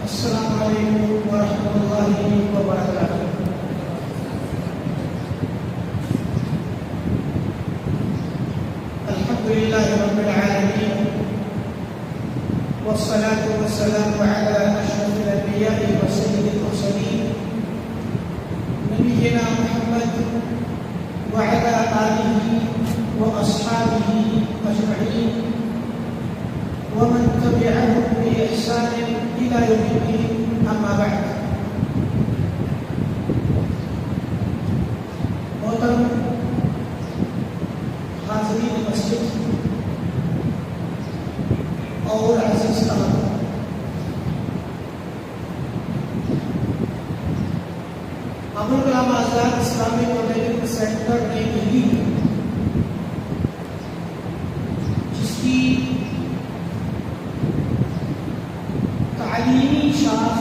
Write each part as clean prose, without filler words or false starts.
السلام علیکم ورحمۃ اللہ وبرکاتہ۔ الحمد للہ رب العالمین والصلاة والسلام علی اشرف الانبیاء وسید المرسلین نبینا محمد وعلی آلہ واصحابہ اجمعین ومن تبعهم بإحسان إلى يوم الدين، أما بعد۔ محترم حاضرین مسجد اور عزیز طلباء، Abul Kalam Azad Islamic college centre نئی دہلی جس کی تعلیمی شاخ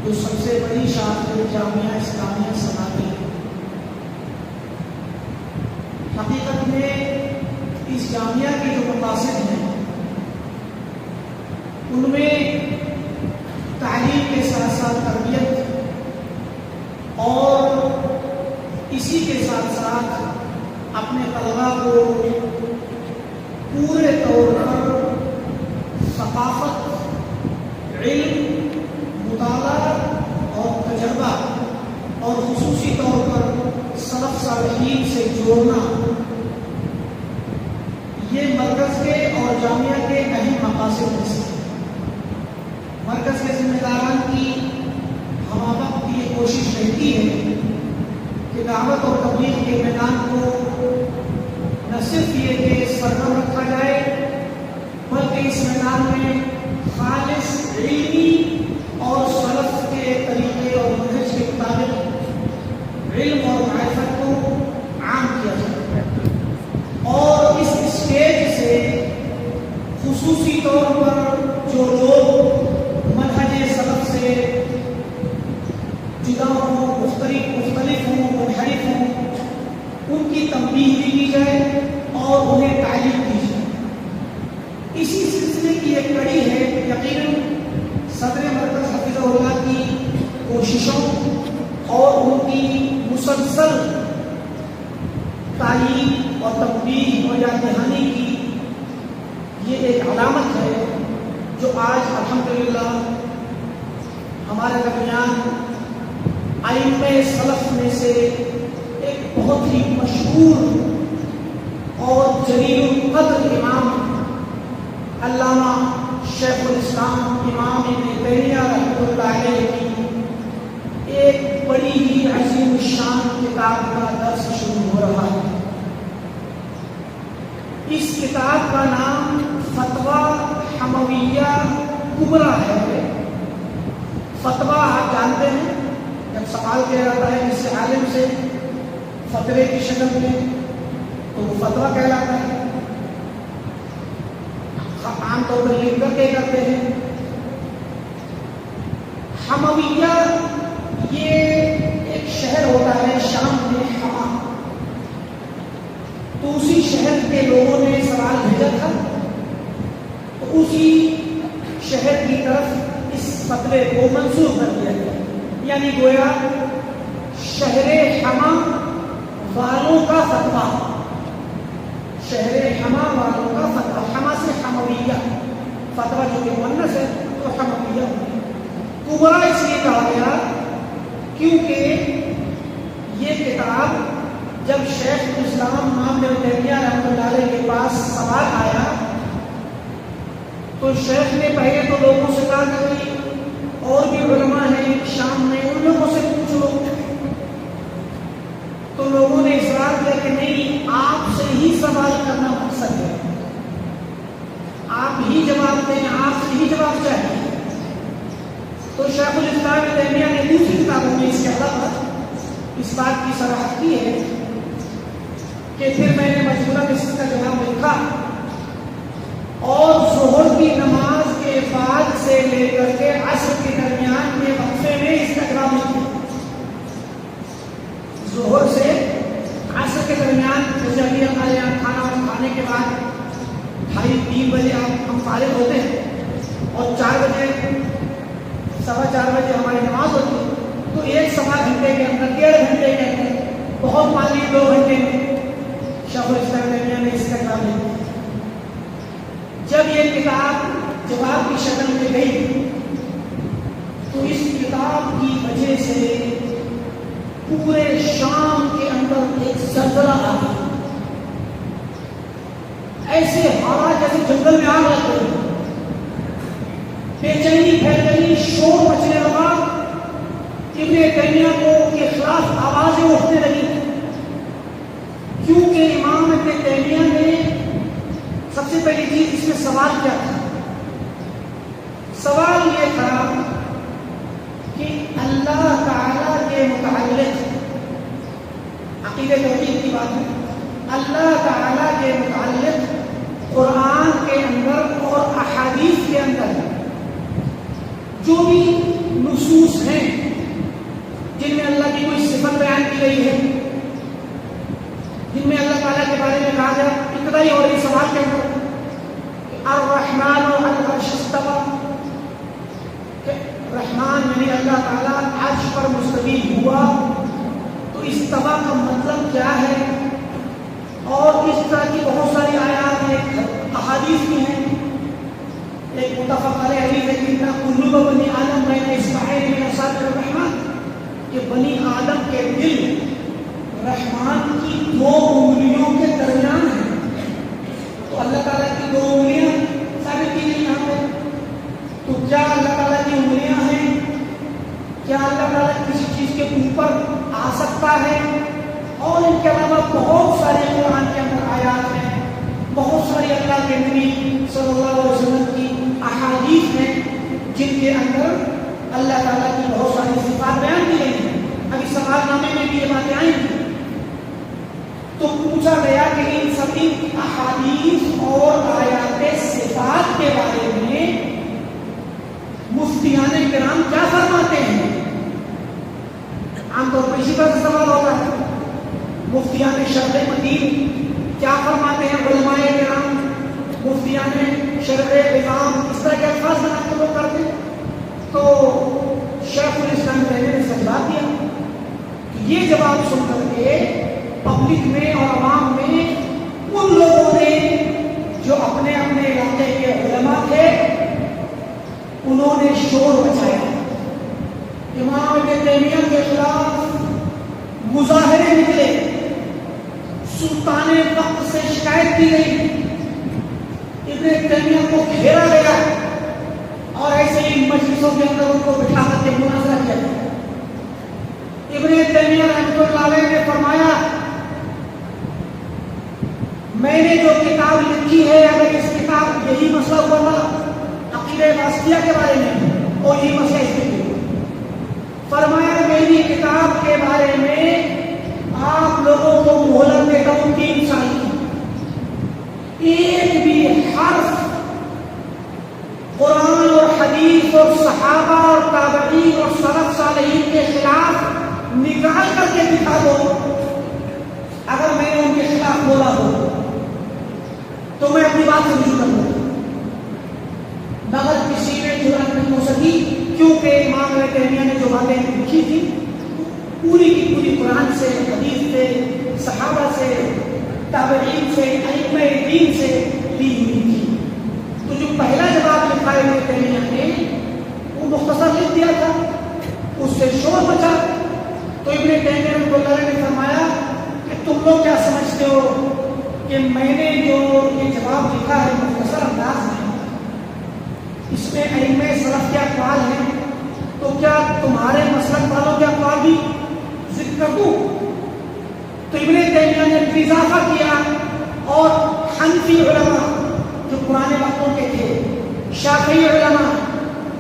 جو سب سے بڑی شاخ ہے جامعہ اسلامیہ سناتی، حقیقت میں اس جامعہ کے جو مقاصد ہیں ان میں تعلیم کے ساتھ ساتھ تربیت اور اسی کے ساتھ ساتھ اپنے طلباء کو پورے طور پر ثقافت، علم، مطالعہ اور تجربہ اور خصوصی طور پر سلف صالحین سے جوڑنا، یہ مرکز کے اور جامعہ کے اہم مقاصد میں سے ہیں۔ مرکز کے ذمہ داران کی ہم وقت یہ کوشش رہتی ہے کہ دعوت اور تبلیغ کے میدان کو نہ صرف یہ کہ سرگرم رکھا جائے بلکہ اس میدان میں خالص علمی اور سلف کے طریقے اور منہج کے مطابق علم اور معرفت کو عام کیا جائے، اور اس اسٹیج سے خصوصی طور پر جو لوگ منہج سلف سے جدا ہوں، مختلف ہوں، منحرف ہوں، ان کی تنبیہ بھی کی جائے اور انہیں تعلیم دی جائے۔ اسی سلسلے کی ایک کڑی ہے یقیناً صدر مرکز حفظہ اللہ کی کوششوں اور ان کی مسلسل تعلیم اور تنبیہ اور یاد دہانی کی یہ ایک علامت ہے جو آج الحمدللہ ہمارے درمیان ائمہ سلف میں سے ایک بہت ہی مشہور اور جلیل القدر امام علامہ شیخ الاسلام امام ابن تیمیہ رحمۃ اللہ علیہ کی ایک بڑی ہی عظیم الشان کتاب کا درس شروع ہو رہا ہے۔ اس کتاب کا نام فتویٰ حمویہ کبریٰ ہے۔ فتویٰ آپ جانتے ہیں جب سوال کیا جاتا ہے کسی عالم سے فتوے کی شکل میں تو وہ فتویٰ کہلاتا ہے، عام طور پر لکھ کر کے کرتے ہیں۔ حمویہ یہ ایک شہر ہوتا ہے شام میں، حما، تو اسی شہر کے لوگوں نے سوال بھیجا تھا تو اسی شہر کی طرف اس فتوے کو منسوخ کر دیا گیا، یعنی گویا شہر حما والوں کا فتویٰ، شہر حما والوں کا فتویٰ، حما سے حمویہ، فتویٰ جو کہ مؤنث ہے تو حمویہ کبریٰ اس لیے کہا گیا کیونکہ یہ کتاب جب شیخ الاسلام امام ابن تیمیہ رحمۃ اللہ علیہ کے پاس سوال آیا تو شیخ نے پہلے تو لوگوں سے کہا کہ بھائی اور بھی علماء ہیں شام میں، ان لوگوں سے پوچھ لو، تو لوگوں نے اصرار کیا کہ نہیں، آپ سے ہی سوال کرنا مقصد ہے، آپ ہی جواب دیں، آپ سے ہی جواب چاہیے۔ تو شیخ الاسلام ابن تیمیہ نے دوسری کتابوں میں اس کے علاوہ اس بات کی صراحت کی ہے کہ پھر میں نے مجبوراً اس کا جواب لکھا اور ظہر کی نماز کے بعد سے لے کر کے عصر کے درمیان کے وقفے میں اس کا جواب لکھا۔ ظہر سے عصر کے درمیان جیسے ابھی ہمارے یہاں کھانا کھانے کے بعد 2:30-3 بجے ہم فارغ ہوتے ہیں اور 4 بجے اندر 1.5 گھنٹے کے اندر، بہت مان لی 2 گھنٹے میں شیخ الاسلام تیمیہ نے اس کا کام لکھا۔ جب یہ کتاب جواب کی شکل میں گئی تو اس کتاب کی وجہ سے پورے شام کے اندر ایک زلزلہ آ گیا، ایسے حالات جیسے جنگل میں آگ لگ گئی، بے چینی پھیل گئی، شور مچنے لگا، ابن تیمیہ کو کے خلاف آوازیں اٹھنے لگی، کیونکہ امام ابن تیمیہ نے سب سے پہلی چیز اس میں سوال کیا تھا؟ سوال یہ تھا کہ اللہ تعالیٰ کے متعلق، عقیدہ توحید کی بات ہے، اللہ تعالیٰ کے متعلق قرآن کے اندر اور احادیث کے اندر جو بھی نصوص ہیں جن میں اللہ کی کوئی صفت بیان کی گئی ہے، جن میں اللہ تعالیٰ کے بارے میں کہا گیا، ابتدائی اور اس سوال کے اندر الرحمن علی العرش استوى، رحمان یعنی اللہ تعالیٰ عرش پر مستوی ہوا، تو استوا کا مطلب کیا ہے؟ اور اس طرح کی بہت ساری آیات ہیں، احادیث بھی ہیں۔ ایک متفق علیہ حدیث ہے کہ قلوب بنی آدم بین اصبعین من اصابع الرحمن، کہ بنی آدم کے دل رحمان کی 2 انگلیوں کے درمیان ہے۔ تو اللہ تعالیٰ کی 2 انگلیاں ثابت کی گئی یہاں پہ، تو کیا اللہ تعالیٰ کی انگلیاں ہیں؟ کیا اللہ تعالیٰ کسی چیز کے اوپر آ سکتا ہے؟ اور ان کے علاوہ بہت سارے قرآن کے اندر آیات ہیں، بہت ساری اللہ کے نبی صلی اللہ علیہ وسلم کی احادیث ہیں جن کے اندر اللہ تعالیٰ کی بہت ساری صفات بیان کی گئی ہیں۔ ابھی سوال نامے میں بھی یہ باتیں آئیں گی، تو پوچھا گیا کہ ان سبھی احادیث اور آیات صفات کے بارے میں مفتیان کرام کیا فرماتے ہیں؟ عام طور پر اسی طرح سے سوال ہوتا ہے، مفتیان شرع مدین کیا فرماتے ہیں؟ علماء کرام مفتیان شرع نظام، اس طرح کے الفاظ بنا کے لوگ کرتے ہیں۔ تو شیخ الاسلام تیمیہ نے سچ بات دیا، یہ جواب سن کر کے پبلک میں اور عوام میں ان لوگوں نے جو اپنے اپنے علاقے کے علماء تھے انہوں نے شور مچایا، امام ابن تیمیہ کے خلاف مظاہرے نکلے، سلطان وقت سے شکایت کی گئی، ابن تیمیہ کو گھیرا گیا اور ایسے ہی مجلسوں کے اندر ان کو بٹھا کر کے مناظرہ کیا گیا۔ ابن تیمیہ رحمۃ اللہ علیہ نے فرمایا، میں نے جو کتاب لکھی ہے، اگر اس کتاب یہی مسئلہ ہوا تھا عقیدہ واسطیہ کے بارے میں اور یہی مسئلہ اس میں فرمایا، میری کتاب کے بارے میں آپ لوگوں کو مہلت دیتا ہوں 3 سال کی، ایک بھی حرف قرآن اور حدیث اور صحابہ اور تابعین اور سلف صالحین کے خلاف نکال کر کے دکھا دو، اگر میں نے ان کے خلاف بولا ہو تو میں اپنی بات سے رجوع کروں گا، مگر کسی نے جرأت نہیں ہو سکی، کیونکہ امام ابن تیمیہ نے جو باتیں لکھی تھی پوری کی پوری قرآن سے، حدیث سے، صحابہ سے، تابعین سے، ائمہ دین سے لی ہوئی تھی۔ تو جو پہلا جواب لکھا ہے ابن تیمیہ نے وہ مختصر لکھ دیا تھا، اس سے شور مچا، تو ابن تیمیہ رحمۃ اللہ علیہ نے فرمایا کہ تم لوگ کیا سمجھتے ہو کہ میں نے جو یہ جواب لکھا ہے مختصر انداز میں، اس میں ائمہ سلف کے اقوال ہیں، تو کیا تمہارے مسلک والوں کے اقوال بھی ذکر کر دوں؟ تو ابن تیمیہ نے اضافہ کیا اور حنفی علماء جو پرانے وقتوں کے تھے، شافعی علماء،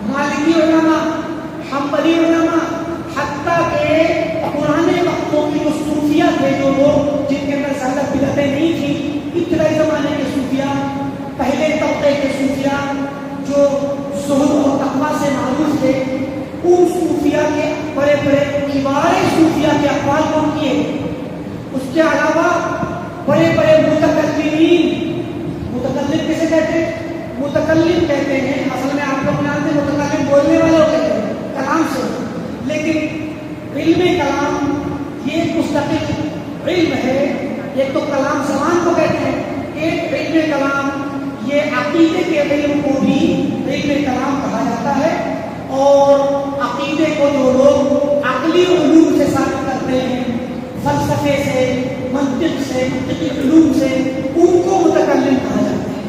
مالکی علماء، حنبلی علماء، حتیٰ کہ پرانے وقتوں کی جو صوفیہ تھے، جو لوگ جن کے اندر زیادہ بدعتیں نہیں تھیں، ابتدائی زمانے کے صوفیہ، پہلے طبقے کے صوفیہ جو زہد اور تقویٰ سے معروف تھے، ان صوفیہ کے بڑے بڑے کبار صوفیہ کے اقوال کون کیے، اس کے علاوہ بڑے بڑے متکلمین، متکلم کیسے کہتے ہیں؟ متکلم کہتے ہیں، اصل میں آپ لوگ جانتے ہیں متکلم بولنے والے ہوتے ہیں کلام سے، لیکن علم کلام جو لوگ عقلی علوم سے ثابت کرتے ہیں، فلسفے سے، منطق سے، منطقی علوم سے، ان کو متکلم کہا جاتا ہے۔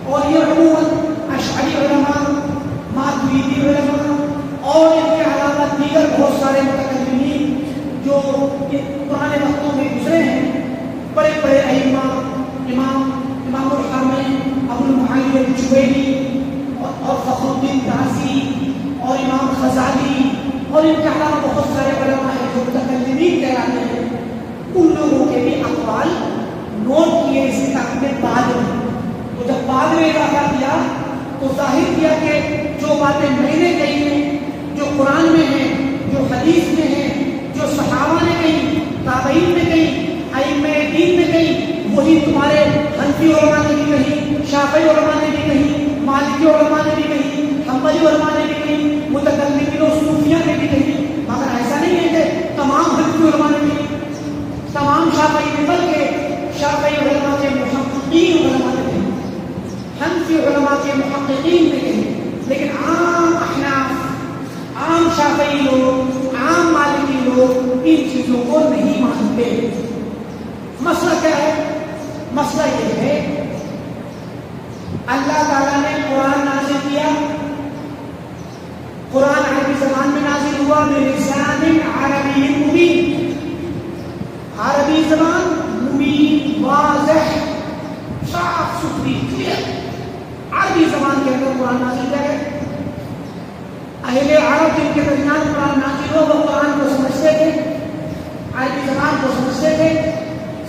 اور یہ عموماً اشعری علماء، ماتریدی علماء اور ان کے علاوہ دیگر بہت سارے متکلمین جو پرانے وقتوں میں گزرے ہیں، بڑے بڑے ائمہ، امام الحرمین ابو المعالی الجوینی اور فخر الدین رازی اور امام غزالی اور ان کے علاوہ بہت سارے علماء ہیں جو متکلمین کہلاتے ہیں، ان لوگوں کے بھی اقوال نوٹ کیے اس کتاب میں بعد میں۔ تو جب بعد میں اضافہ کیا تو ظاہر کیا کہ جو باتیں میں نے کہی ہیں، جو قرآن میں ہیں، جو حدیث میں ہیں، جو صحابہ نے کہی، تابعین نے کہی، ائمہ دین نے کہی، وہی تمہارے حنفی علماء نے بھی کہی، شافعی علماء نے بھی کہی، مالکی علماء نے بھی کہی، حنبلی علماء نے بھی کہی، متکلمین و صوفیہ نے بھی کہی۔ مگر ایسا نہیں ہے کہ تمام حنفی علماء نے کہی، تمام شافعی نے، بلکہ شافعی علماء کے محققین علماء نے کہی، حنفی علماء کے محققین نے کہی، لیکن عام احناف، عام شافعی لوگ، عام مالکی لوگ ان چیزوں کو نہیں مانتے۔ مسئلہ کیا ہے؟ مسئلہ یہ ہے اللہ تعالیٰ نے قرآن نازل کیا، قرآن عربی زبان میں نازل ہوا، بلسان عربی مبین، عربی زبان مبین، واضح، صاف ستھری، کلیئر عربی زبان کے اندر قرآن نازل کیا گیا۔ اہل عرب جن کے درمیان قرآن نازل ہوا وہ قرآن کو سمجھتے تھے، عربی زبان کو سمجھتے تھے،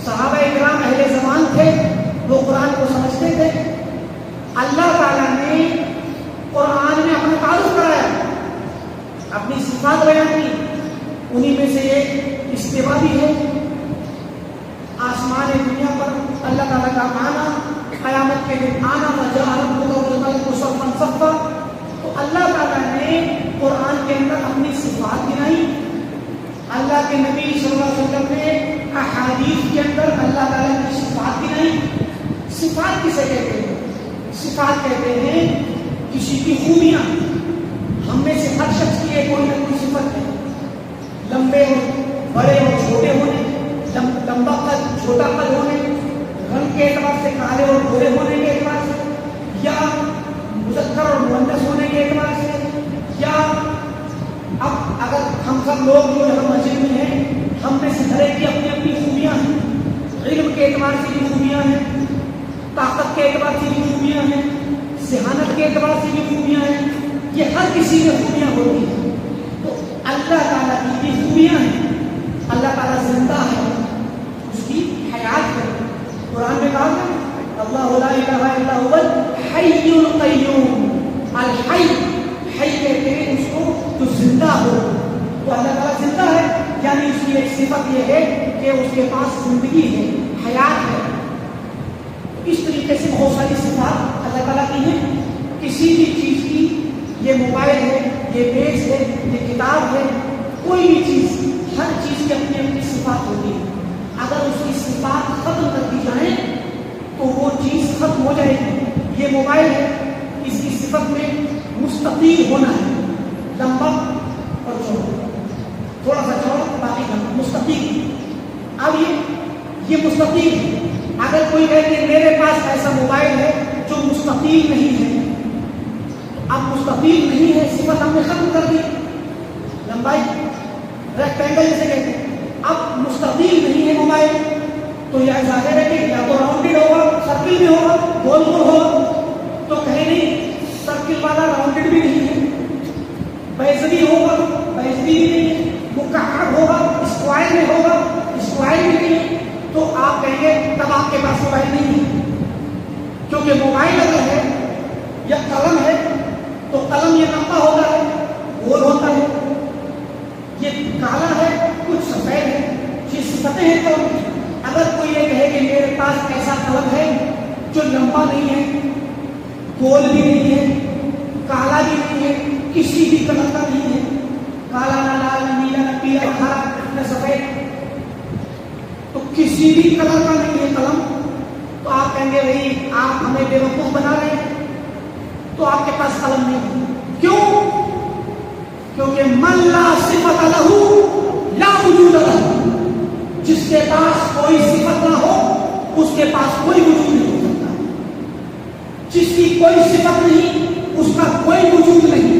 صحابہ کرام اہل زبان تھے، وہ قرآن کو سمجھتے تھے۔ اللہ تعالیٰ نے قرآن میں اپنا تعارف کرایا، اپنی صفات بیان کی، انہی میں سے ایک استوا بھی ہے۔ آسمان دنیا پر اللہ تعالیٰ کا آنا، قیامت کے دن آنا، وجاء ربک والملک صفا صفا۔ تو اللہ تعالیٰ نے قرآن کے اندر اپنی صفات گنائی، اللہ کے نبی صلی اللہ علیہ وسلم نے احادیث کے اندر اللہ تعالیٰ کی صفات گنائی۔ صفات کسے کہتے ہیں؟ صفات کہتے ہیں کسی کی خوبیاں۔ ہم میں سے ہر شخص کی ایک کوئی نہ کوئی صفت ہے، لمبے ہو، بڑے ہو، چھوٹے ہونے، لمبا قد، چھوٹا قد ہونے، رنگ کے اعتبار سے کالے اور گورے ہونے کے اعتبار سے، یا مذکر اور مؤنث ہونے کے اعتبار سے، یا اب اگر ہم سب لوگ جو یہاں مسجد میں ہیں، ہم میں سے ہر ایک کی اپنی اپنی خوبیاں ہیں، علم کے اعتبار سے بھی خوبیاں ہیں، طاقت کے اعتبار سے بھی خوبیاں ہیں، ذہانت کے اعتبار سے بھی خوبیاں ہیں، یہ ہر کسی میں خوبیاں ہوتی ہیں۔ تو اللہ تعالیٰ کی بھی خوبیاں ہیں، اللہ تعالیٰ زندہ ہے، اس کی حیات ہے۔ قرآن میں کہا ہے اللہ لا الہ الا هو الحی القیوم، الحی، حی کہتے ہیں اس کو جو زندہ ہو۔ تو اللہ تعالیٰ زندہ ہے، یعنی اس کی ایک صفت یہ ہے کہ اس کے پاس زندگی ہے، حیات ہے۔ اس طریقے سے بہت ساری صفات اللہ تعالیٰ کی ہیں۔ کسی بھی چیز کی، یہ موبائل ہے، یہ میز ہے، یہ کتاب ہے، کوئی بھی چیز، ہر چیز کی اپنی اپنی صفات ہوتی ہے۔ اگر اس کی صفات ختم کر دی جائیں تو وہ چیز ختم ہو جائے گی۔ یہ موبائل ہے، اس کی صفت میں مستطیل ہونا ہے، لمبا اور چوڑا، تھوڑا سا چوڑا باقی لمبا، مستطیل۔ اب یہ مستطیل ہے۔ اگر کوئی کہے کہ میرے پاس ایسا موبائل ہے جو مستطیل نہیں ہے، اب مستطیل نہیں ہے، صفت ہم نے ختم کر دی، لمبائی ریکٹینگل جیسے کہتے ہیں۔ اب مستطیل نہیں ہے موبائل تو یہ ظاہر ہے کہ یا تو راؤنڈڈ ہوگا، سرکل بھی ہوگا، گول گول ہوگا، تو کہیں نہیں سرکل والا راؤنڈڈ بھی نہیں ہے، بیضوی ہوگا، بیضوی بھی نہیں ہے، مکعب ہوگا، اسکوائر میں ہوگا، اسکوائر بھی نہیں ہے۔ تو آپ کہیں گے تب آپ کے پاس موبائل نہیں ہے، کیونکہ موبائل اگر ہے یا قلم ہے تو قلم یہ لمبا ہوتا ہے، گول ہوتا ہے، یہ کالا ہے، کچھ سفید ہے، یہ صفتیں ہیں قلم کی۔ اگر کوئی یہ کہے کہ میرے پاس ایسا قلم ہے جو لمبا نہیں ہے، گول بھی نہیں ہے، کالا بھی نہیں ہے، کسی بھی کلر کا نہیں ہے، کالا نہ لال نہ نیلا نہ پیلا نہ ہرا نہ سفید، تو کسی بھی کلر کا نہیں ہے قلم، تو آپ کہیں گے بھائی آپ ہمیں بے وقوف بنا رہے ہیں، تو آپ کے پاس قلم نہیں ہے۔ کیوں؟ کیونکہ من لا صفت لہ لا وجود لہ، جس کے پاس کوئی صفت نہ ہو اس کے پاس کوئی وجود نہیں ہو سکتا، جس کی کوئی صفت نہیں اس کا کوئی وجود نہیں۔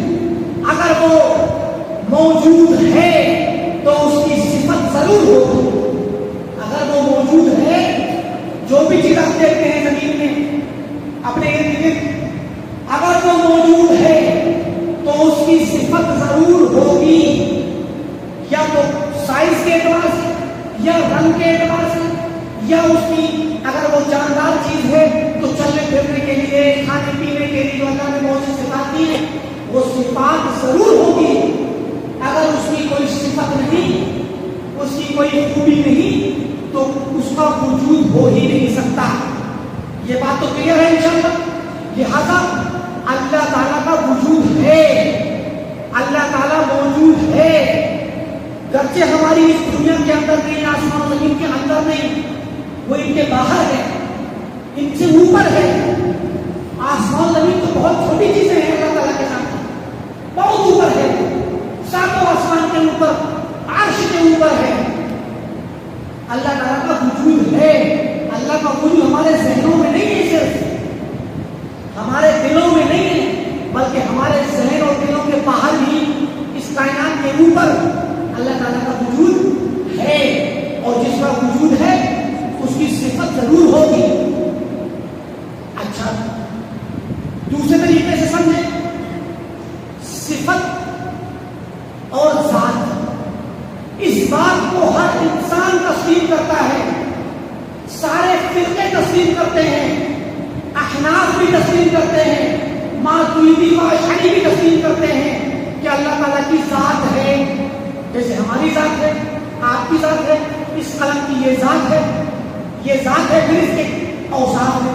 اگر وہ موجود ہے تو اس کی صفت ضرور ہوگی، اگر وہ موجود ہے، جو بھی چیز آپ دیکھتے ہیں زمین میں اپنے ارد گرد، اگر وہ موجود ہے تو اس کی صفت ضرور ہوگی، یا تو سائز کے اعتبار سے، یا رنگ کے اعتبار سے، یا اس کی اگر وہ جاندار چیز ہے تو چلنے پھرنے کے لیے، کھانے پینے کے لیے جو اللہ نے بہت سی صفات دی ہیں وہ صفات ضرور ہوگی۔ اگر اس کی کوئی صفت نہیں، اس کی کوئی خوبی نہیں، تو اس کا وجود ہو ہی نہیں سکتا۔ یہ بات تو کلیئر ہے انشاءاللہ۔ لہذا اللہ تعالیٰ کا وجود ہے، اللہ تعالیٰ موجود ہے، گرچہ ہماری اس دنیا کے اندر نہیں، آسمان و زمین کے اندر نہیں، وہ ان کے باہر ہے، ان سے اوپر ہے۔ آسمان و زمین تو بہت چھوٹی چیزیں ہیں اللہ تعالیٰ کے سامنے، بہت اوپر ہے، ساتوں آسمان کے اوپر، عرش کے اوپر ہے۔ اللہ تعالیٰ کا وجود ہے، اللہ کا وجود ہمارے ذہنوں میں نہیں ہے، صرف ہمارے دلوں میں نہیں ہے، بلکہ ہمارے ذہن اور دلوں کے باہر بھی، اس کائنات کے اوپر اللہ تعالیٰ کا وجود ہے، اور جس کا وجود ہے اس کی صفت ضرور ہوگی۔ اچھا، دوسرے طریقے سے سمجھیں، صفت اور ذات، اس بات کو ہر انسان تسلیم کرتا ہے، سارے فرقے تسلیم کرتے ہیں، احناف بھی تسلیم کرتے ہیں، ماتریدی و اشعری بھی تسلیم کرتے ہیں کہ اللہ تعالیٰ کی ذات ہے، جیسے ہماری ذات ہے، آپ کی ذات ہے، اس قلم کی یہ ذات ہے، یہ ذات ہے، پھر اس کے اوصاف ہے،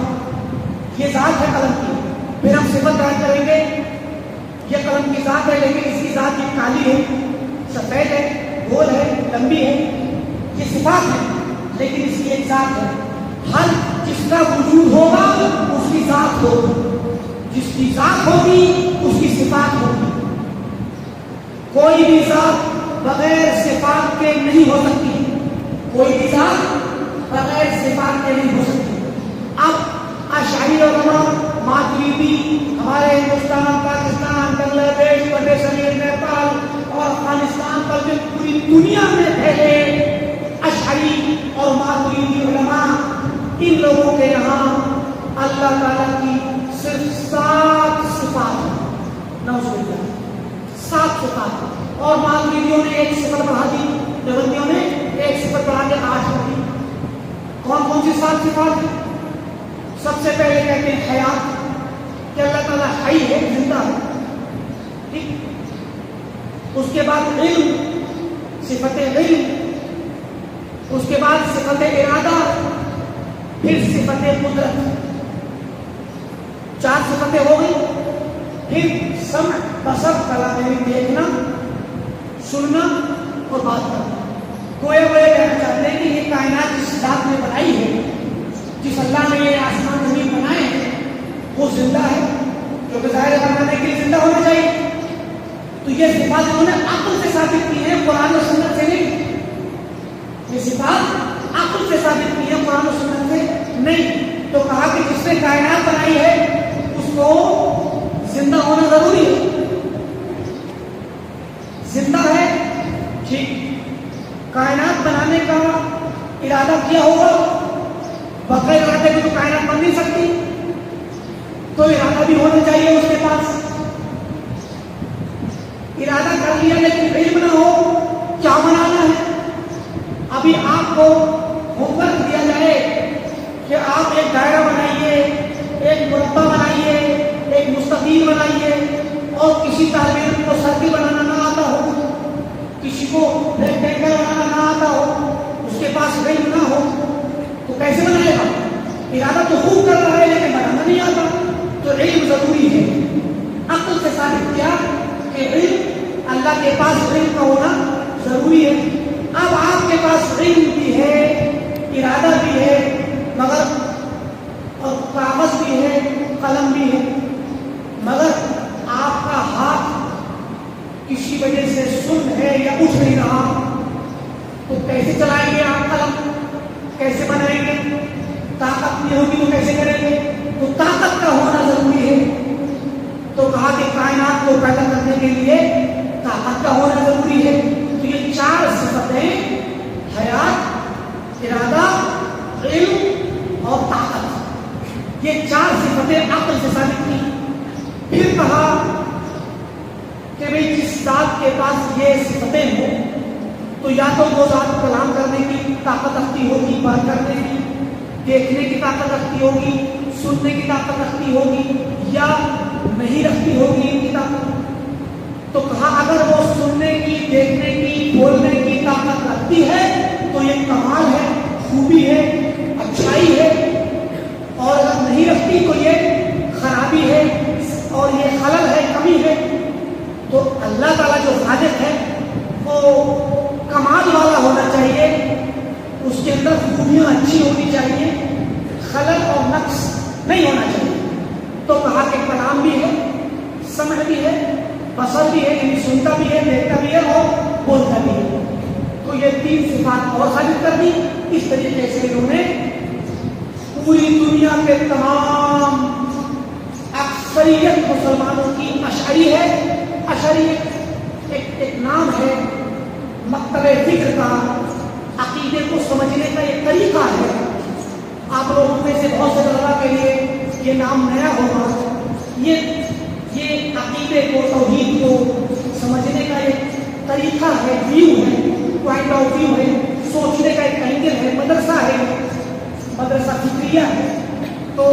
یہ ذات ہے قلم کی، پھر ہم صفت بیان کریں گے، یہ قلم کی ذات ہے لیکن اس کی ذات یہ کالی ہے، سفید ہے، گول ہے، لمبی ہے، یہ صفات ہے لیکن اس کی ایک ذات ہے۔ ہر جس کا وجود ہوگا اس کی ذات ہوگی، جس کی ذات ہوگی اس کی صفات ہوگی۔ کوئی بھی ذات بغیر صفات کے نہیں ہو سکتی، کوئی بھی ذات بغیر صفات کے نہیں ہو سکتی۔ اب اشعری علماء، ماتریدی ہمارے ہندوستان، پاکستان، بنگلہ دیش، پردیش نیپال اور افغانستان پر جو پوری دنیا میں پھیلے اشعری اور ماتریدی علماء، ان لوگوں کے یہاں اللہ تعالیٰ کی صرف 7 صفات ہیں، 7 صفات، اور ماتریدیوں نے ایک صفت بڑھا دی، دیوبندیوں نے ایک صفت بڑھا کے 8 کر دی۔ کون کون سی 7 صفات ہیں؟ سب سے پہلے کہتے ہیں حیات، کہ اللہ تعالیٰ حی ہے، زندہ ہے، ٹھیک۔ اس کے بعد علم، صفت علم، اس کے بعد صفت ارادہ، پھر صفت قدرت، 4 صفتیں ہو گئی۔ پھر سمع، بصر، کلام، دیکھنا، سننا اور بات کرنا۔ کوئی وہ کہنا چاہتے ہیں کہ یہ کائنات جس ذات نے بنائی ہے، جس اللہ نے یہ آسمان زمین بنائے ہیں، وہ زندہ ہے، کیونکہ ظاہر بنانے کے لیے زندہ ہونا چاہیے۔ تو یہ صفات انہوں نے عقل سے ثابت کی ہے، قرآن و سنت سے نہیں۔ یہ صفات عقل سے ثابت کی ہے، قرآن و سنت سے نہیں۔ تو کہا کہ جس نے کائنات بنائی ہے اس کو زندہ ہونا ضروری ہے، زندہ ہے، ٹھیک۔ کائنات بنانے کا ارادہ کیا ہوگا، بغیر ارادے کے تو کائنات بن نہیں سکتی، تو ارادہ بھی ہونا چاہیے اس کے پاس۔ ارادہ کر لیا لیکن علم نہ ہو کیا بنانا ہے۔ ابھی آپ کو ہوم ورک دیا جائے کہ آپ ایک دائرہ بنائیے، ایک مربع بنائیے، ایک مستطیل بنائیے، اور کسی طالب علم کو سرکل بنانا نہ آتا ہو، کسی کو ریکٹینگل بنانا نہ آتا ہو، اس کے پاس علم نہ ہو، تو کیسے بنائے گا؟ ارادہ تو خوب کر رہا ہے لیکن بنانا نہیں آتا۔ تو علم ضروری ہے، عقل سے ثابت کیا کہ علم، اللہ کے پاس علم کا ہونا ضروری ہے۔ اب آپ کے پاس علم بھی ہے، ارادہ بھی ہے، مگر اور کاغذ بھی ہے، قلم بھی ہے، مگر آپ کا ہاتھ کسی وجہ سن ہے یا اٹھ نہیں رہا تو کیسے چلائیں گے آپ قلم؟ کیسے بنائیں گے؟ طاقت نہیں ہوگی تو کیسے کریں گے؟ تو طاقت کا ہونا ضروری ہے. تو کہا کہ کائنات کو پیدا کرنے کے لیے طاقت کا ہونا ضروری ہے. تو یہ چار صفتیں حیات، ارادہ، علم اور طاقت، یہ چار صفتیں عقل سے ثابت کی. پھر کہا کہ بھئی جس ذات کے پاس یہ صفتیں ہوں تو یا تو وہ ذات کلام کرنے کی طاقت رکھتی ہوگی، بات کرنے کی، دیکھنے کی طاقت رکھتی ہوگی، سننے کی طاقت رکھتی ہوگی، یا نہیں رکھتی ہوگی ان کی طاقت. تو کہا اگر وہ سننے کی، دیکھنے کی، بولنے کی طاقت رکھتی ہے تو یہ کمال ہے، خوبی ہے، اچھائی ہے. اور اگر نہیں رکھتی تو یہ خرابی ہے اور یہ خلل ہے، کمی ہے. تو اللہ تعالیٰ جو خالق ہے وہ کمال والا ہونا چاہیے، اس کے اندر خوبیاں اچھی ہونی چاہیے، خلل اور نقص نہیں ہونا چاہیے. تو کہا کہ کلام بھی ہے، سمع بھی ہے، بصر بھی ہے، یعنی سنتا بھی ہے، دیکھتا بھی ہے اور بولتا بھی ہے. تو یہ تین صفات اور ثابت کر دی. اس طریقے سے انہوں نے پوری دنیا کے تمام اکثریت مسلمانوں کی اشعری ہے. اشعری ایک نام ہے مکتب فکر کا، عقیدے کو سمجھنے کا ایک طریقہ ہے. آپ لوگوں میں سے بہت سے طلبا کے لیے یہ نام نیا ہوگا. یہ عقیدے کو، توحید کو سمجھنے کا ایک طریقہ ہے، ویو ہے، پوائنٹ آف ویو ہے، سوچنے کا ایک اینگل ہے، مدرسہ ہے، مدرسہ فکریہ ہے. تو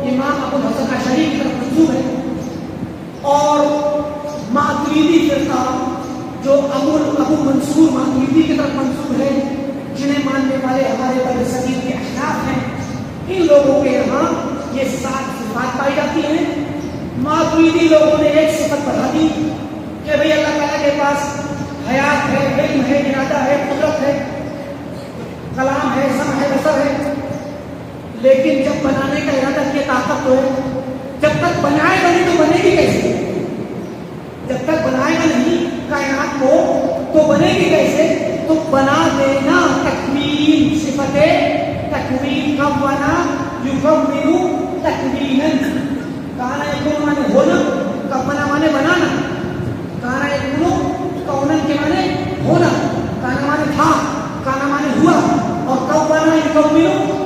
امام ابو الحسن اشعری کی طرف منسوب ہے. اور ماتریدی فرقہ جو ابو منصور ماتریدی کی طرف منسوب ہے، جنہیں ماننے والے ہمارے بر صغیر کے احناف ہیں، ان لوگوں کے یہاں یہ 7 صفات پائی جاتی ہیں. ماتریدی لوگوں نے ایک صفت بتا دی کہ بھئی اللہ تعالیٰ کے پاس حیات ہے، علم ہے، ارادہ ہے، قدرت ہے، کلام ہے، سمع ہے، بصر ہے. لیکن جب بنانے کا ارادہ کیا طاقت تو ہے. جب تک بنائے گا نہیں تو بنے گی کیسے؟ جب تک بنائے گا نہیں کائنات کو تو بنے گی کیسے؟ تو بنا دینا تکوین، صفت تکوین. کب بنا؟ یکون تکوینا. کانا یکون مانے ہونا، کب بنا مانے بنانا. کانا یکون کونن کے مانے ہونا، کانا مانے تھا، کانا مانے ہوا. اور کب بنا؟ یکون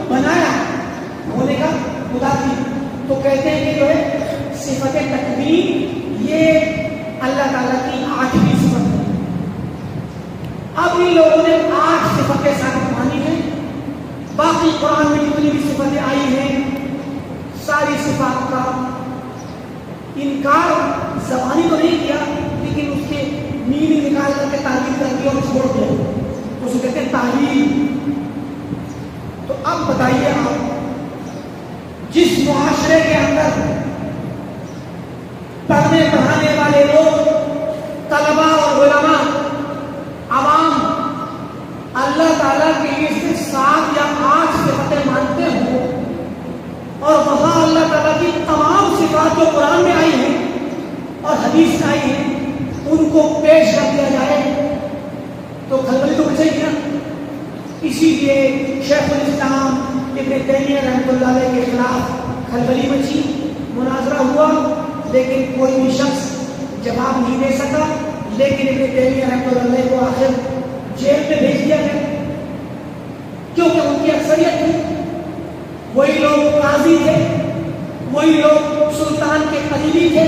بنایا، ہونے کا مدافع. تو کہتے ہیں کہ جو ہے صفت تکوین یہ اللہ تعالیٰ کی 8ویں صفت ہے. اب ان لوگوں نے 8 صفتیں ثابت مانی ہیں. باقی قرآن میں جتنی بھی صفتیں آئی ہیں ساری صفات کا انکار زبانی تو نہیں کیا، لیکن اس کے میننگ نکال کر کے تعریف کر دیا اور چھوڑ دیا. اس کو کہتے ہیں تعلیم. تو اب بتائیے آپ، جس معاشرے کے اندر پڑھنے پڑھانے والے لوگ، طلباء اور علماء، عوام اللہ تعالیٰ کے لیے صرف 7 یا 8 صفتیں مانتے ہوں، اور وہاں اللہ تعالیٰ کی تمام صفات جو قرآن میں آئی ہیں اور حدیث میں آئی ہیں ان کو پیش کر دیا جائے تو کھلبلی تو بچے گی نا. اسی لیے شیخ الاسلام ابن تیمیہ رحمۃ اللہ علیہ کے خلاف کھلبلی مچی، مناظرہ ہوا، لیکن کوئی بھی شخص جواب نہیں دے سکا. لیکن ابن تیمیہ رحمۃ اللہ علیہ کو آخر جیل میں بھیج دیا گیا، کیونکہ ان کی اکثریت تھی. وہی لوگ قاضی تھے، وہی لوگ سلطان کے قریبی تھے.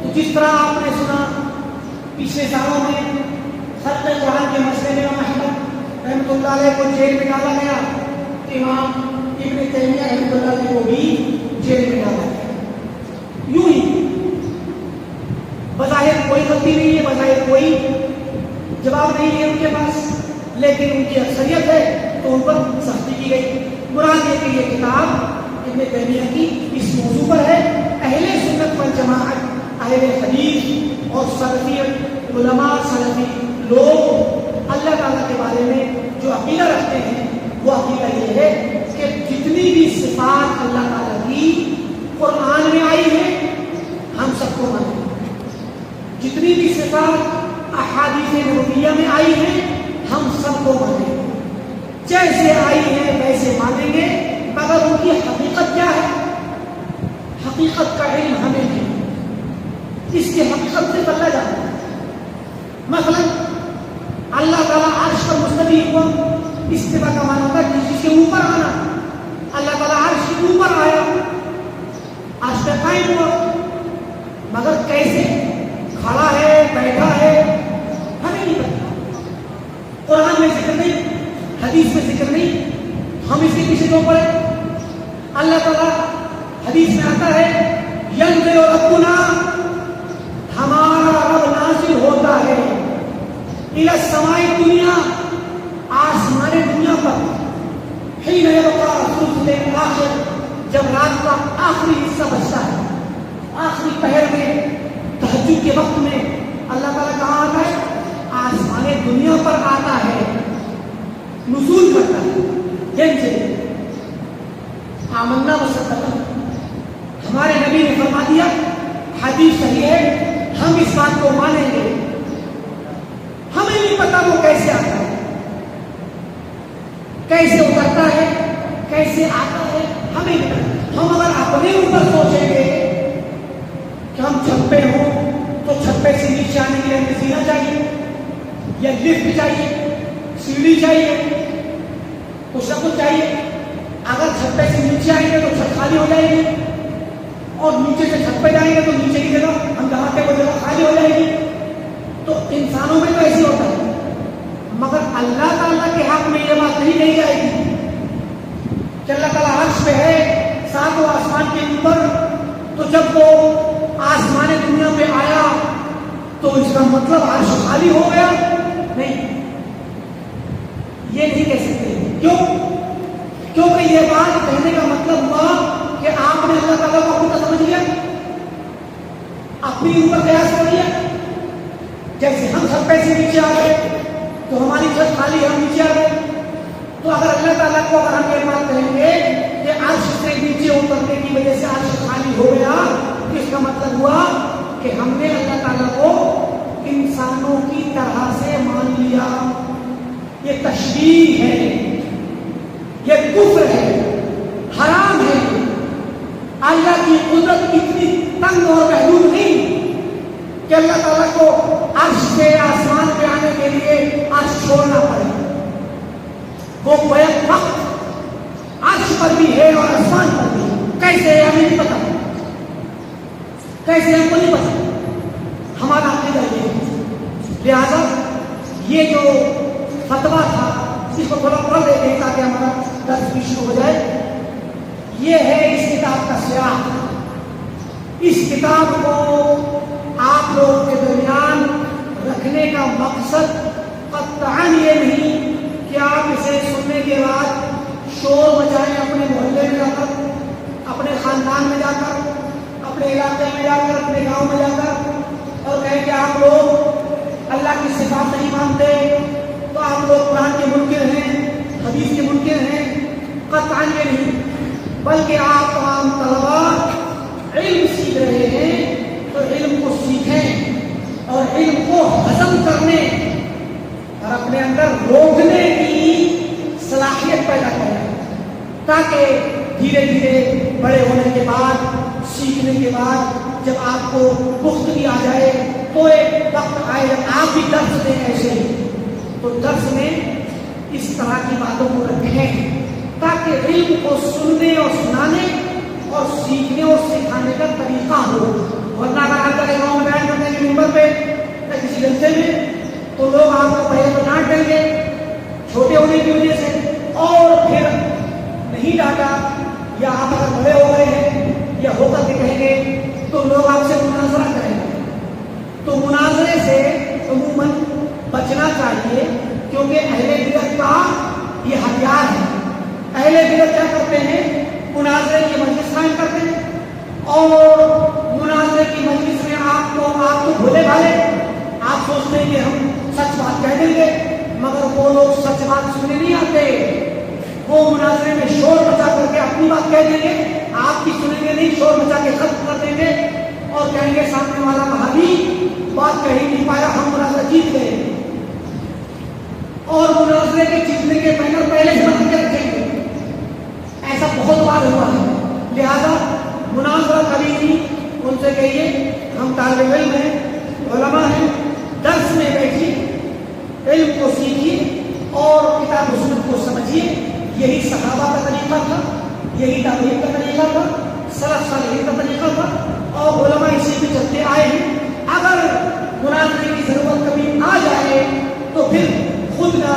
تو جس طرح آپ نے سنا پچھلے سالوں میں خلق قرآن کے مسئلے میں امام احمد رحمۃ اللہ علیہ کو جیل میں ڈالا گیا، امام ابن تیمیہ رحمۃ اللہ علیہ کو بھی جیل میں ڈالا گیا. یوں ہی بظاہر کوئی غلطی نہیں ہے، بظاہر کوئی جواب نہیں ہے ان کے پاس، لیکن ان کی اکثریت ہے تو ان پر سختی کی گئی. مراد یہ کہ یہ کتاب ابن تیمیہ کی اس موضوع پر ہے. اہل سنت والجماعت، اہل حدیث اور سلفی علماء، سلفی لوگ اللہ تعالیٰ کے بارے میں جو عقیدہ رکھتے ہیں وہ عقیدہ یہ ہے کہ جتنی بھی صفات اللہ تعالیٰ کی قرآن میں آئی ہیں ہم سب کو مانیں. جتنی بھی صفات احادیث نبویہ میں آئی ہیں ہم سب کو مانیں گے، جیسے آئی ہیں ویسے مانیں گے، مگر ان کی حقیقت کیا ہے؟ حقیقت کا علم ہمیں نہیں، اس کی حقیقت سے اللہ جانتا ہے۔ مثلا اللہ تعالیٰ عرش پر مستوی ہوا، استوا کا معنی ہوتا ہے جس کے اوپر آنا، اللہ تعالیٰ عرش کے اوپر آیا، عرش پہ قائم ہوا، مگر کیسے کھڑا ہے بیٹھا ہے ہمیں نہیں پتا، قرآن میں ذکر نہیں، حدیث میں ذکر نہیں، ہم اس کے پیچھے کیوں پڑے؟ اللہ تعالیٰ حدیث میں آتا ہے ینزل ربنا، ہمارا رب نازل ہوتا ہے الی السماء دنیا، آسمان دنیا پر، حین یبقى ثلث الآخر، جب رات کا آخری حصہ بچتا ہے، آخری پہر میں تہجد کے وقت میں اللہ تعالیٰ کہاں آتا ہے؟ آسمان دنیا پر آتا ہے، نزول کرتا ہے، ینزل، آمنا وصدقنا، ہمارے نبی نے فرما دیا، حدیث صحیح ہے، ہم اس بات کو مانیں گے، ہمیں نہیں پتا وہ کیسے آتا ہے، کیسے اترتا ہے، کیسے آتا ہے، ہمیں نہیں پتا۔ ہم اگر اپنے اوپر سوچیں گے کہ ہم چھت پہ ہوں تو چھت پہ سے نیچے آنے کے لیے ہمیں سیڑھیاں چاہیے یا لفٹ چاہیے، سیڑھی چاہیے، کچھ نہ کچھ چاہیے، اگر چھت پہ سے نیچے آئیں گے تو چھت خالی ہو جائے گی، اور نیچے سے چھت پہ جائیں گے تو نیچے کی جگہ ہم جہاں پہ وہ جگہ خالی ہو جائے گی۔ تو انسانوں میں تو ایسے ہوتا ہے، مگر اللہ تعالیٰ کے حق میں یہ بات نہیں کہی جائے گی کہ اللہ تعالیٰ عرش پہ ہے ساتوں آسمان کے اوپر، تو جب وہ آسمان دنیا پہ آیا تو اس کا مطلب عرش خالی ہو گیا؟ نہیں، یہ نہیں کہہ سکتے۔ کیوں؟ کیونکہ یہ بات کہنے کا مطلب ہوا کہ آپ نے اللہ تعالیٰ کو اپنا سمجھ لیا، اپنی اوپر قیاس کر لیا، جیسے ہم چھت پہ سے نیچے آ گئے تو ہماری چھت خالی، ہم نیچے آ گئے، تو اگر اللہ تعالیٰ کو اگر ہم یہ بات کہیں گے کہ عرش سے نیچے اترنے کی وجہ سے عرش خالی ہو گیا، تو اس کا مطلب ہوا کہ ہم نے اللہ تعالیٰ کو انسانوں کی طرح سے مان لیا۔ یہ تشبیہ ہے، یہ کفر ہے، حرام ہے۔ اللہ کی قدرت اتنی تنگ اور محدود نہیں کہ اللہ تعالیٰ کو عرش سے آسمان پہ آنے کے لیے عرش چھوڑنا پڑے، وہ بیک وقت عرش پر بھی ہے اور آسمان پر بھی ہے۔ کیسے ہے ہمیں نہیں پتا، کیسے ہم کو نہیں پتا، ہمارا عقیدہ یہ ہے۔ لہذا یہ جو فتویٰ تھا اس کو تھوڑا پڑھ دیتے ہیں تاکہ ہمارا درس بھی شروع ہو جائے۔ یہ ہے اس کتاب کا سیاق۔ اس کتاب کو آپ لوگوں کے درمیان رکھنے کا مقصد قطعاً یہ نہیں کہ آپ اسے سننے کے بعد شور مچائیں اپنے محلے میں جا کر، اپنے خاندان میں جا کر، اپنے علاقے میں جا کر، اپنے گاؤں میں جا کر، اور کہیں کہ آپ لوگ اللہ کی صفات نہیں مانتے تو آپ لوگ قرآن کے منکر ہیں، حدیث کے منکر ہیں۔ قطعاً یہ نہیں، بلکہ آپ تمام طلباء علم سیکھ رہے ہیں تو علم کو سیکھیں اور علم کو ہضم کرنے اور اپنے اندر روکنے کی صلاحیت پیدا کریں، تاکہ دھیرے دھیرے بڑے ہونے کے بعد، سیکھنے کے بعد جب آپ کو پختگی آ جائے تو ایک وقت آئے جب آپ بھی درس دیں ایسے ہی، تو درس میں اس طرح کی باتوں کو رکھیں تاکہ علم کو سننے اور سنانے اور سیکھنے اور سکھانے کا طریقہ ہو۔ ورنہ اگر آپ جگہ گاؤں میں بیان کرتے ہیں ممبر پہ یا کسی جلسے میں تو لوگ آپ کو پہلے تو ڈانٹ دیں گے چھوٹے ہونے کی وجہ سے، اور پھر نہیں ڈانٹا یا آپ اگر بڑے ہو گئے ہیں یا ہو کر کے کہیں گے تو لوگ آپ سے مناظرہ کریں گے۔ تو مناظرے سے عموماً بچنا چاہیے، کیونکہ اہل بدعت کا یہ ہتھیار ہے۔ اہل بدعت کیا کرتے ہیں؟ مناظرے کی مجلس قائم کرتے ہیں، اور مناظرے کی مجلس میں آپ کو بھولے بھالے، آپ سوچتے ہیں کہ ہم سچ بات کہہ دیں گے، مگر وہ لوگ سچ بات سننے نہیں آتے، وہ مناظرے میں شور مچا کر کے اپنی بات کہہ دیں گے، آپ کی سنیں گے نہیں، شور مچا کے ختم کر دیں گے اور کہیں گے سامنے والا وہابی بات کہہ نہیں پایا، ہم مناظرہ جیت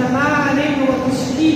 98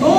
2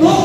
2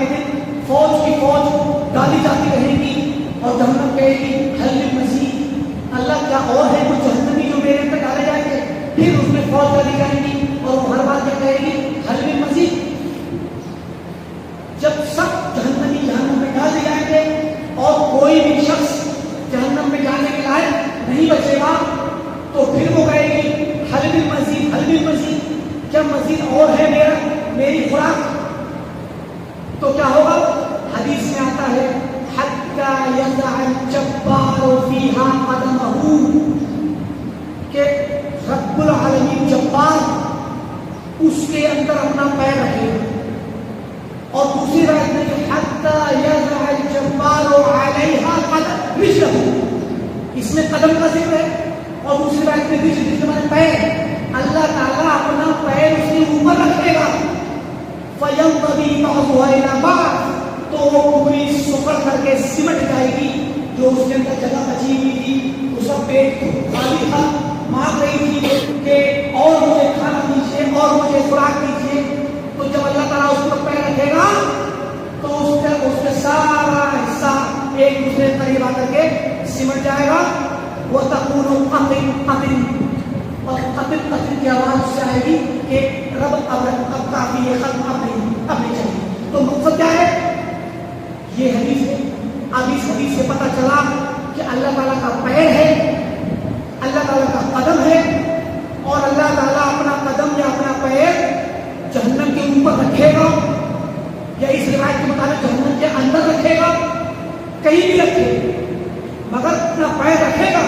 کے دن فوج کی فوج ڈالی جاتی رہے گی اور جہنم کہے گی حل من مزید، اللہ کیا اور ہے کچھ جہنمی جو میرے اندر ڈالے جائیں گے؟ پھر اس میں فوج ڈالی جائے گی اور وہ ہر بات کیا کہے گی حل من مزید۔ جب سب جہنمی جہنم میں ڈال دیے جائیں گے اور کوئی بھی شخص جہنم میں جانے کے لائق نہیں بچے گا تو پھر وہ کہے گی حل من مزید، حل من مزید، کیا مزید اور ہے میری خوراک؟ تو کیا ہوگا؟ حدیث میں آتا ہے حتی یضع الجبار فیہا قدمہ، کہ رب العالمین جبار اس کے اندر اپنا پیر رکھے گا۔ اور دوسری روایت میں حتی یضع الجبار علیہا قدم رجلہ، اس میں قدم کا ذکر ہے، اور دوسری روایت میں رجل مانے پیر، اللہ تعالیٰ اپنا پیر اس کے اوپر رکھے گا۔ فَيَنْضَوِي بَعْضُهَا إِلَىٰ بَعْضٍ، تو وہ پوری سکڑ کر کے سمٹ جائے گی جو اس کے اندر جگہ بچی ہوئی تھی، اس کا پیٹ خالی تھا، مانگ رہی تھی کہ اور مجھے کھانا دیجیے اور مجھے خوراک دیجیے۔ تو جب اللہ تعالیٰ اس پر پیر رکھے گا تو اس کا سارا حصہ ایک دوسرے قریب آ کر کے سمٹ جائے گا۔ وَتَقُولُ قَطِن قَطِن، اور قطن قطن کی آواز سے آئے گی کہ رب اب کافی ہے، ختم اب نہیں چاہیے۔ تو مقصد کیا ہے؟ یہ حدیث ہے۔ اب اس حدیث سے پتہ چلا کہ اللہ تعالیٰ کا پیر ہے، اللہ تعالیٰ کا قدم ہے، اور اللہ تعالیٰ اپنا قدم یا اپنا پیر جہنم کے اوپر رکھے گا، یا اس روایت کے مطابق جہنم کے اندر رکھے گا، کہیں بھی رکھے مگر اپنا پیر رکھے گا۔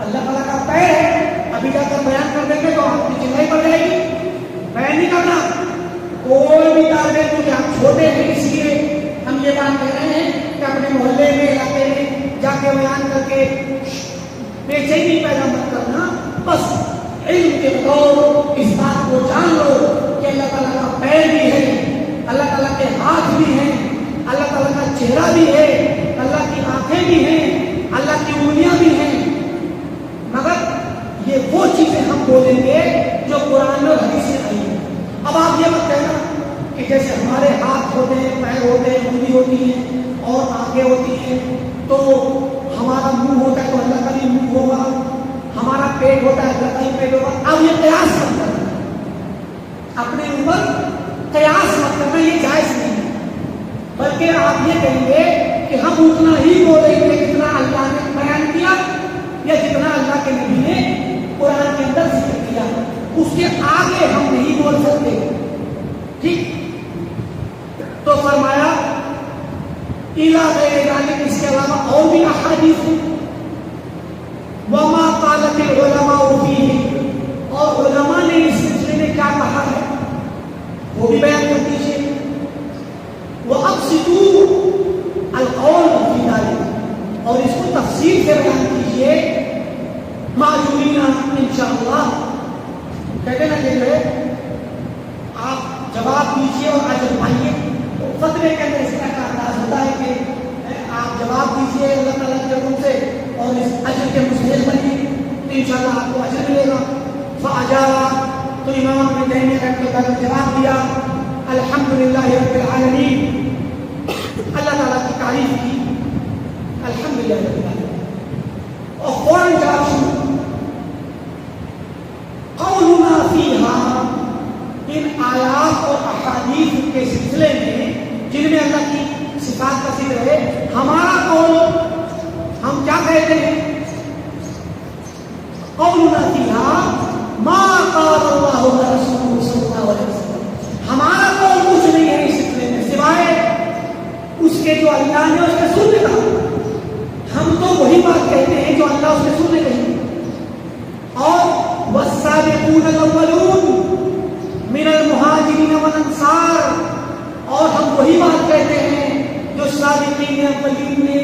اللہ تعالیٰ کا پیر ہے، ابھی جا کر بیان کر دیں گے تو آپ کی چنگائی پڑ جائے گی۔ بیان نہیں کرنا، کوئی بھی طالب علم کہ ہم چھوٹے ہیں اس لیے ہم یہ بات کہہ رہے ہیں کہ اپنے محلے میں علاقے میں جا کے بیان کر کے بے چینی پیدا مت کرنا۔ بس علم کے بطور اس بات کو جان لو کہ اللہ تعالیٰ کا پیر بھی ہے، اللہ تعالیٰ کے ہاتھ بھی ہیں، اللہ تعالیٰ کا چہرہ بھی ہے، اللہ کی آنکھیں بھی ہیں، اللہ کی انگلیاں بھی ہیں، مگر یہ وہ چیزیں ہم بولیں گے جو قرآن اور حدیث سے آئی ہیں۔ اب آپ یہ مت کہنا کہ جیسے ہمارے ہاتھ ہوتے ہیں، پیر ہوتے ہیں، انگلی ہوتی ہیں اور آنکھیں ہوتی ہیں تو ہمارا منہ ہوتا ہے تو اللہ کا بھی منہ ہوگا، ہمارا پیٹ ہوتا ہے اللہ کا بھی پیٹ ہوگا۔ اب یہ قیاس مت کرنا، اپنے اوپر قیاس مت کرنا، یہ جائز نہیں ہے، بلکہ آپ یہ کہیں گے کہ ہم اتنا ہی بولیں گے جتنا اللہ نے بیان کیا یا جتنا اللہ کے نبی نے قرآن کے اندر ذکر کیا، اس کے آگے ہم نہیں بول سکتے۔ ٹھیک؟ تو فرمایا اِلَىٰ غَيْرِ ذَلِكَ، اس کے علاوہ اور بھی احادیث ہیں۔ وَمَا قَالَتِ الْعُلَمَاءُ فِيهِ، اور علماء نے اس سلسلے میں کیا کہا ہے وہ بھی بیان کر دیجیے۔ وَأَقْصِدُوا الْقَوْلَ فِي ذَلِكَ، اور اس کو تفصیل سے بیان کیجیے۔ معلومینا انشاءاللہ، کہتے نا کہ آپ جواب دیجیے اور اجر پائیے۔ فتوے کے اندر اس طرح کا انداز ہوتا ہے کہ آپ جواب دیجیے اللہ تعالیٰ کے حکم سے اور اس اجر کے مستحق بنیے تو انشاءاللہ آپ کو اجر ملے گا۔ فاجاب، تو امام ابن تیمیہ رحمۃ اللہ نے جواب دیا الحمدللہ رب العالمین، اللہ تعالیٰ کی تعریف کی الحمدللہ رب العالمین، اور فوراً جواب شروع قولنا فیہا، ان آیات اور احادیث کے سلسلے میں جن میں اللہ کی صفات کا ذکر ہے، ہمارا قول ہم کیا کہتے ہیں؟ قولنا فیہا ما قال اللہ ورسولہ صلی اللہ علیہ وسلم، ہمارا قول کچھ نہیں ہے اس سلسلے میں سوائے اس کے جو اللہ نے اس کے رسول نے کہا۔ ہم تو وہی بات کہتے ہیں جو اللہ اس کے رسول نے کہی۔ اور والسابقون الاولون من المہاجرین والانصار، اور ہم وہی بات کہتے ہیں جو سابقین اولین نے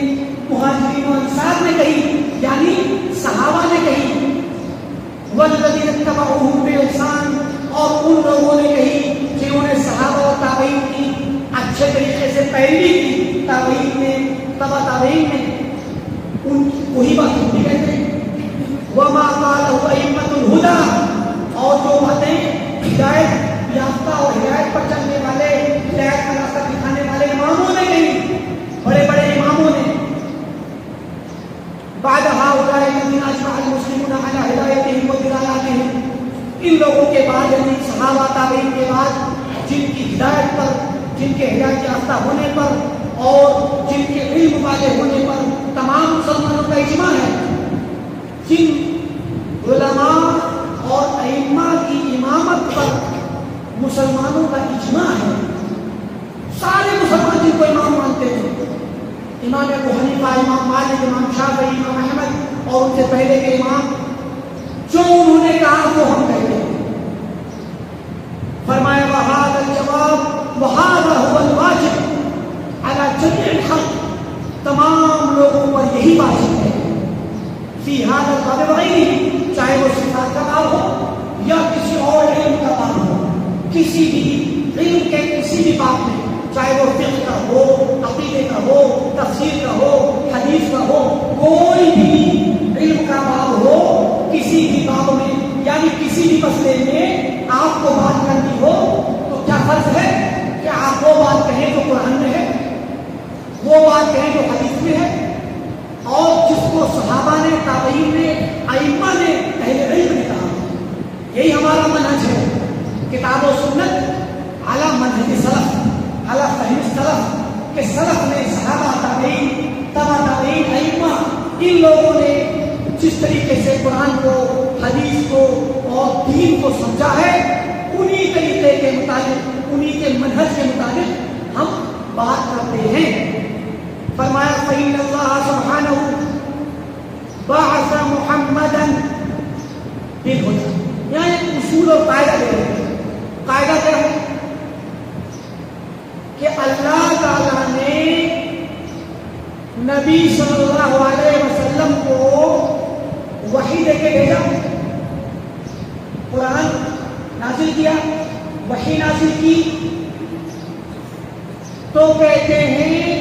مہاجرین و انصار نے کہی، یعنی صحابہ نے کہی۔ والذین اتبعوہم بإحسان، اور ان لوگوں نے کہی جنہوں نے صحابہ و تابعین کی اچھے طریقے سے پیروی کی، تابعین میں، تبع تابعین میں، ان وہی بات ہم بھی کہتے ہیں۔ وما قالہ ائمۃ الہدی، اور جو باتیں ہدایت یافتہ اور ہدایت پر چلنے والے، ہدایت کا راستہ دکھانے والے هؤلاء الذين اجمع المسلمون على هدايتهم ودلالاتهم، ان لوگوں کے بعد یعنی صحابہ تابعین کے بعد جن کی ہدایت پر، جن کے ہدایت یافتہ ہونے پر اور جن کے علم والے ہونے پر تمام مسلمانوں کا اجماع ہے، جن علماء اور ائمہ کی امامت پر مسلمانوں کا اجماع ہے، سارے مسلمان جن کو امام مانتے ہیں، امام ابو حنیفہ، امام مالک، امام شافعی، امام احمد اور ان سے پہلے کے امام، جو انہوں نے کہا وہ ہم کہتے ہیں۔ فرمایا وَهَذَا الْجَوَابُ وَهَذَا هُوَ الْوَاجِبُ عَلَى جَمِيعِ الْخَلْقِ، تمام لوگوں پر یہی واجب ہے، فی هذا الباب وغیرہ، چاہے وہ صفات کا باب ہو یا کسی اور علم کا باب ہو، کسی بھی علم کے کسی بھی باب میں، چاہے وہ فقہ کا ہو، عقیدے کا ہو، تفسیر کا ہو، حدیث کا ہو، کوئی بھی علم کا باب ہو، کسی بھی باب میں یعنی کسی بھی مسئلے میں آپ کو بات کرنی ہو تو کیا فرض ہے کہ آپ وہ بات کہیں جو قرآن میں ہے، وہ بات کہیں جو حدیث میں ہے، اور جس کو صحابہ نے، تابعین نے، ائمہ نے، اہل علم نے کہا۔ یہی ہمارا منہج ہے، کتاب و سنت علی منہج سلف، علی فہم سلف، کہ سلف نے، صحابہ، تابعین، تبع تابعین، ائمہ، ان لوگوں نے جس طریقے سے قرآن کو، حدیث کو اور دین کو سمجھا ہے، انہی طریقے کے مطابق، انہی کے منہج کے مطابق ہم بات کرتے ہیں۔ فرمایا فإن اللہ سبحانہ بعث محمدا بالہدی، یہاں ایک اصول اور قاعدہ دے رہے ہیں۔ قاعدہ کیا ہے کہ اللہ تعالیٰ نے نبی صلی اللہ علیہ وسلم کو وحی دے کے بھیجا، قرآن نازل کیا، وحی نازل کی، تو کہتے ہیں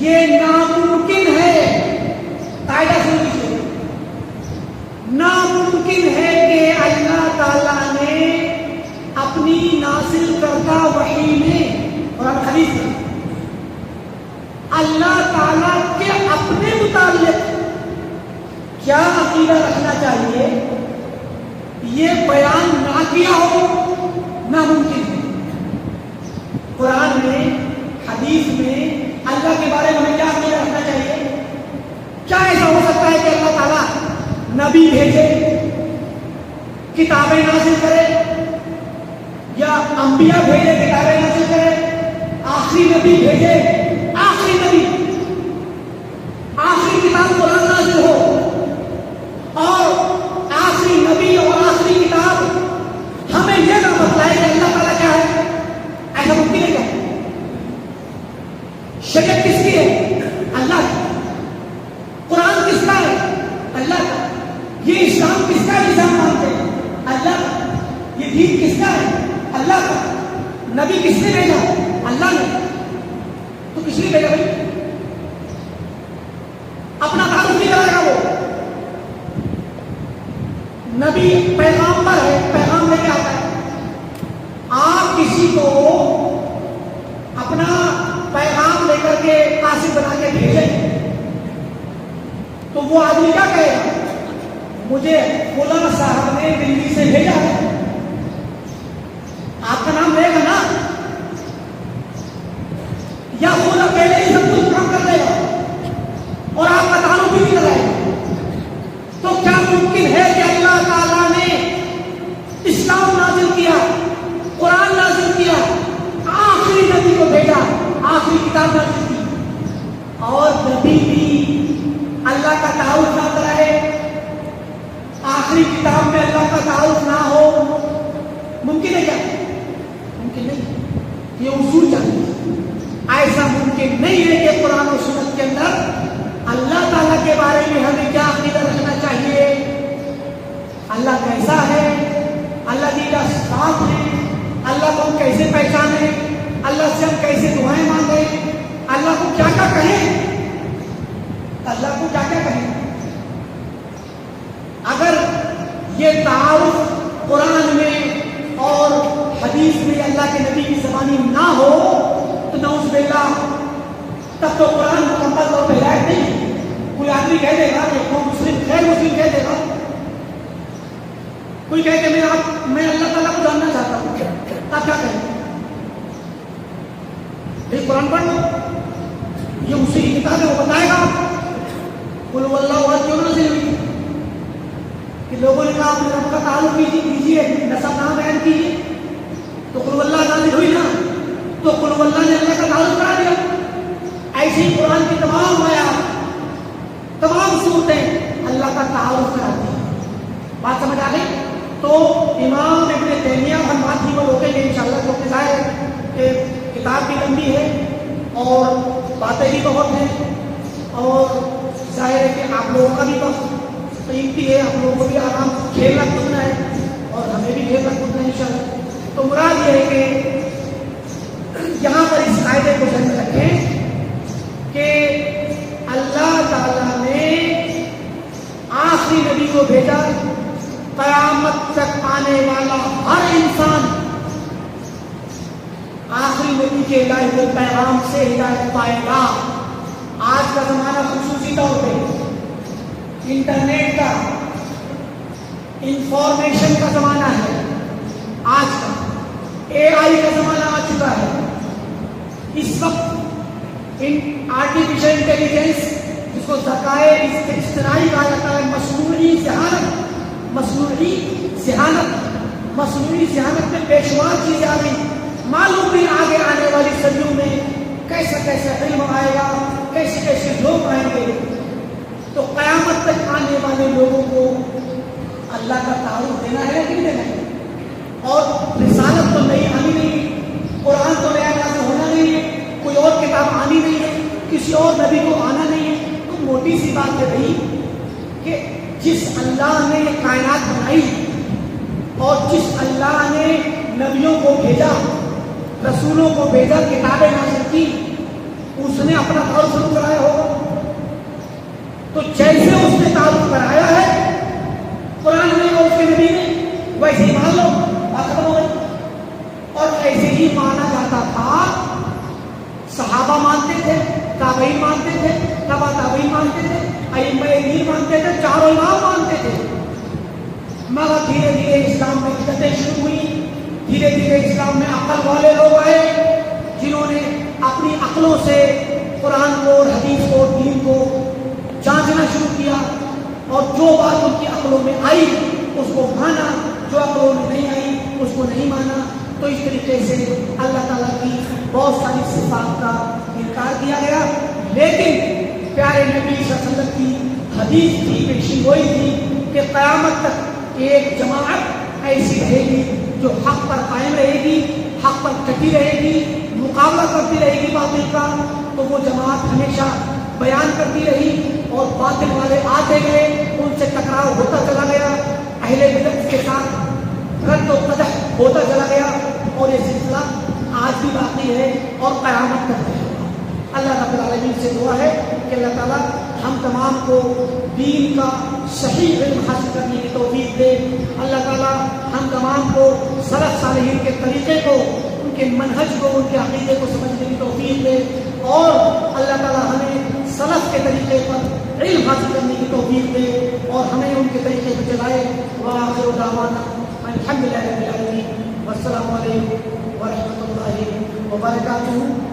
یہ ناممکن ہے، قاعدہ سن لیجیے، ناممکن ہے کہ اللہ تعالیٰ نے اپنی نازل کردہ وحی میں، قرآن حدیث میں، اللہ تعالیٰ کے اپنے متعلق کیا عقیدہ رکھنا چاہیے یہ بیان نہ کیا ہو، ناممکن ہے۔ قرآن میں، حدیث میں اللہ کے بارے میں ہمیں کیا عقیدہ رکھنا چاہیے؟ کیا ایسا ہو سکتا ہے کہ اللہ تعالیٰ نبی بھیجے، کتابیں نازل کرے، یا انبیاء بھیجے کتابیں نازل کرے، آخری نبی بھیجے، آخری نبی، آخری کتاب قرآن نازل ہو، اور آخری نبی اور آخری کتاب ہمیں یہ نہ بتلائے کہ اللہ تعالیٰ کیا ہے؟ ایسا ممکن ہے کیا؟ شریعت کس کی ہے؟ اللہ کی۔ قرآن کس کا ہے؟ اللہ کا۔ یہ اسلام کس کا نظام مانتے ہیں؟ اللہ کا۔ یہ دین کس کا ہے؟ اللہ کا۔ نبی کس نے بھیجا؟ اللہ نے۔ تو کس نے بھیجا بھائی؟ اپنا تعارف نہیں کرے گا وہ۔ نبی پیغامبر ہے، پیغام لے کے آتا ہے۔ آپ کسی کو اپنا پیغام لے کر کے قاصد بنا کے بھیجیں تو وہ آدمی کیا کہے گا؟ مجھے فلاں صاحب نے دلی سے بھیجا ہے، آپ کا نام لے گا نا، یا فلاں پہلے ہی سب کچھ کام کر لے گا اور آپ کا تعلق بھی نہیں لگائے گا۔ تو کیا ممکن ہے کہ اللہ تعالیٰ نے اسلام نازل کیا، قرآن نازل کیا، آخری نبی کو بھیجا، آخری کتاب نازل کی، اور نبی بھی اللہ کا تعارف نہ کرائے، آخری کتاب میں اللہ کا تعارف نہ ہو؟ ممکن ہے کیا؟ ممکن نہیں۔ یہ اصول چاہیے۔ ایسا ممکن نہیں ہے کہ قرآن و سنت کے اندر اللہ تعالیٰ کے بارے میں ہمیں کیا عقیدہ رکھنا چاہیے، اللہ کیسا ہے، اللہ کی کیا صفات ہے، اللہ کو ہم کیسے پہچانے، اللہ سے ہم کیسے دعائیں مانگیں، اللہ کو کیا کیا کہیں، اللہ کو کیا کیا کہیں۔ اگر یہ تعارف قرآن میں اور حدیث میں اللہ کے نبی کی زبانی نہ ہو تو نعوذ باللہ، تب تو قرآن مکمل طور پہ ہدایت نہیں، کوئی آدمی کہہ دے گا کہ وہ مسلم غیر مسلم کہہ دے گا، کوئی کہے کہ میں اللہ تعالیٰ کو جاننا چاہتا ہوں، آپ کیا کہیں؟ یہ قرآن پڑھ لو، یہ اسی کی کتاب ہے، وہ بتائے گا قل هو اللہ احد کیوں نازل ہوئی کہ لوگوں نے کہا اپنے رب کا تعلق کیجیے، نسب نام بیان کیجیے، تو قل هو اللہ نازل ہوئی نا، تو قل هو اللہ نے اللہ کا تعلق کرا دیا۔ ایسے ہی قرآن کی تمام آیات، تمام صورتیں اللہ کا تعارف کراتی ہیں۔ بات سمجھ آ گئی؟ تو امام ابن تیمیہ ہم بات ہی پر روکیں گے انشاءاللہ، کیونکہ ظاہر ہے کہ کتاب بھی لمبی ہے اور باتیں بھی بہت ہیں، اور ظاہر ہے کہ آپ لوگوں کا بھی وقت قیمتی ہے، آپ لوگوں کو بھی آرام کھیلنا کودنا ہے اور ہمیں بھی کھیلنا کودنا ہے انشاءاللہ۔ تو مراد یہ ہے کہ یہاں پر اس قاعدے کو ذہن میں رکھیں کہ اللہ تعالیٰ نے آخری نبی کو بھیجا، قیامت تک آنے والا ہر انسان آخری نبی کے لائے ہوئے پیغام سے ہدایت پائے گا۔ آج کا زمانہ خصوصی طور پہ انٹرنیٹ کا، انفارمیشن کا زمانہ ہے، آج کا اے آئی کا زمانہ آ چکا ہے۔ اس وقت آرٹیفیشل انٹیلیجنس، جس کو ذکائے اصطناعی کہا جاتا ہے، مصنوعی ذہانت میں بے شمار چیزیں آ گئی۔ معلوم بھی آگے آنے والی صدیوں میں کیسا کیسا علم آئے گا، کیسے کیسے لوگ آئیں گے۔ تو قیامت تک آنے والے لوگوں کو اللہ کا تعارف دینا ہے کہ نہیں دینا ہے؟ اور رسالت تو نئی آنی نہیں ہے، قرآن تو نیا نازل ہونا نہیں ہے، کوئی اور کتاب آنی نہیں ہے، کسی اور نبی کو آنا نہیں ہے۔ تو موٹی سی بات ہے بھائی کہ جس اللہ نے یہ کائنات بنائی اور جس اللہ نے نبیوں کو بھیجا، رسولوں کو بھیجا، کتابیں نازل کی، اس نے اپنا تعارف شروع کرایا ہوگا۔ تو جیسے اس نے تعارف کرایا ہے قرآن میں اور اس کے نبی نے، ویسے ہی مان لو، بات ختم ہو گئی۔ اور ایسے ہی مانا جاتا تھا، صحابہ مانتے تھے، تابعین مانتے تھے، تبع تابعین مانتے تھے، ائمہ دین مانتے تھے، چاروں امام مانتے تھے۔ مگر دھیرے دھیرے اسلام میں بدعتیں شروع ہوئی، دھیرے دھیرے اسلام میں عقل والے لوگ آئے جنہوں نے اپنی عقلوں سے قرآن کو اور حدیث کو، دین کو جانچنا شروع کیا، اور جو بات ان کی عقلوں میں آئی اس کو مانا، جو عقلوں میں نہیں آئی اس کو نہیں مانا۔ تو اس طریقے سے اللہ تعالیٰ کی بہت ساری صفات کا انکار کیا گیا، لیکن پیارے نبی صلی اللہ علیہ وسلم کی حدیث تھی، پیشی گوئی تھی کہ قیامت تک ایک جماعت ایسی رہے گی جو حق پر قائم رہے گی، حق پر ٹکی رہے گی، مقابلہ کرتی رہے گی باطل کا۔ تو وہ جماعت ہمیشہ بیان کرتی رہی اور باطل والے آتے گئے، ان سے ٹکراؤ ہوتا چلا گیا، اہل بدعت کے ساتھ رد و قدح ہوتا چلا گیا، اور یہ سلسلہ آج بھی باقی ہے اور قیامت تک رہے گا۔ اللہ رب العالمین سے دعا ہے کہ اللہ تعالیٰ ہم تمام کو دین کا صحیح علم حاصل کرنے کی توفیق دے۔ اللہ تعالیٰ ہم تمام کو سلف صالحین کے طریقے کو، ان کے منہج کو، ان کے عقیدے کو سمجھنے کی توفیق دے، اور اللہ تعالیٰ ہمیں سلف کے طریقے پر علم حاصل کرنے کی توفیق دے اور ہمیں ان کے طریقے پر چلائے۔ وآخر دعوانا الحمد للہ رب العالمین، والسلام علیکم ورحمۃ اللہ وبرکاتہ۔